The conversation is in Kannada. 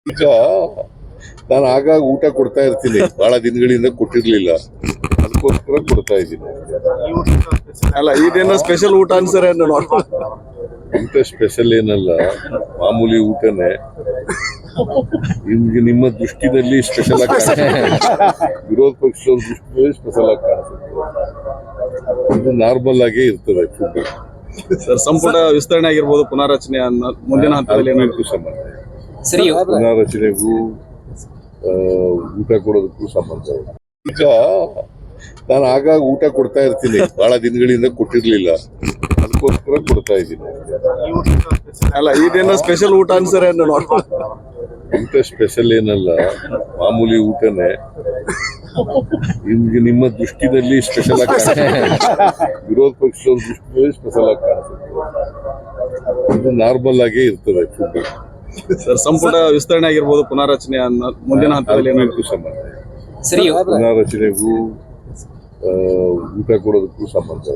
ಈಗ ನಾನು ಆಗಾಗ ಊಟ ಕೊಡ್ತಾ ಇರ್ತೀನಿ, ಬಹಳ ದಿನಗಳಿಂದ ಕೊಟ್ಟಿರ್ಲಿಲ್ಲ, ಅದಕ್ಕೋಸ್ಕರ ಕೊಡ್ತಾ ಇದ್ದೀನಿ. ಅಲ್ಲ ಇದೇನೋ ಸ್ಪೆಷಲ್ ಊಟ ಅನ್ಸರ ಊಟ ಸ್ಪೆಷಲ್ ಏನಲ್ಲ, ಮಾಮೂಲಿ ಊಟನೇ. ನಿಮ್ಗೆ ನಿಮ್ಮ ದೃಷ್ಟಿನಲ್ಲಿ ಸ್ಪೆಷಲ್ ಆಗಿ ಕಾಣಿಸುತ್ತೆ, ವಿರೋಧ ಪಕ್ಷದವ್ರ ದೃಷ್ಟಿನಲ್ಲಿ ಸ್ಪೆಷಲ್ ಆಗಿ ಕಾಣಿಸುತ್ತೆ. ಇದು ನಾರ್ಮಲ್ ಆಗೇ ಇರ್ತದೆ ಫುಡ್. ಸರ್, ಸಂಪುಟ ವಿಸ್ತರಣೆ ಆಗಿರ್ಬೋದು, ಪುನಾರಚನೆ ಮುಂದಿನ ಹಂತದಲ್ಲಿ ಅದಕ್ಕೂ ಸಂಬಂಧ, ಪುನಾರಚನೆಗೂ ಊಟ ಕೊಡೋದಕ್ಕೂ ಸಂಬಂಧ. ಈಗ ನಾನು ಆಗಾಗ ಊಟ ಕೊಡ್ತಾ ಇರ್ತೀನಿ, ಬಹಳ ದಿನಗಳಿಂದ ಕೊಟ್ಟಿರ್ಲಿಲ್ಲ, ಅದಕ್ಕೋಸ್ಕರ ಕೊಡ್ತಾ ಇದ್ದೀನಿ. ಅಲ್ಲ ಇದೇನೋ ಸ್ಪೆಷಲ್ ಊಟ ಅನ್ಸರ ಊಟ ಸ್ಪೆಷಲ್ ಏನಲ್ಲ, ಮಾಮೂಲಿ ಊಟನೇ. ನಿಮ್ಗೆ ನಿಮ್ಮ ದೃಷ್ಟಿನಲ್ಲಿ ಸ್ಪೆಷಲ್ ಆಗಿ ಕಾಣಿಸುತ್ತೆ, ವಿರೋಧ ಪಕ್ಷದವ್ರ ದೃಷ್ಟಿನಲ್ಲಿ ಸ್ಪೆಷಲ್ ಆಗಿ ಕಾಣಿಸುತ್ತೆ. ಇದು ನಾರ್ಮಲ್ ಆಗೇ ಇರ್ತದೆ ಫುಡ್. ಸರ್, ಸಂಪುಟ ವಿಸ್ತರಣೆ ಆಗಿರ್ಬೋದು, ಪುನಾರಚನೆ ಮುಂದಿನ ಹಂತದಲ್ಲಿ ಅದಕ್ಕೂ ಸಂಬಂಧ, ಪುನಾರಚನೆಗೂ ಊಟ ಕೊಡೋದಕ್ಕೂ ಸಂಬಂಧ.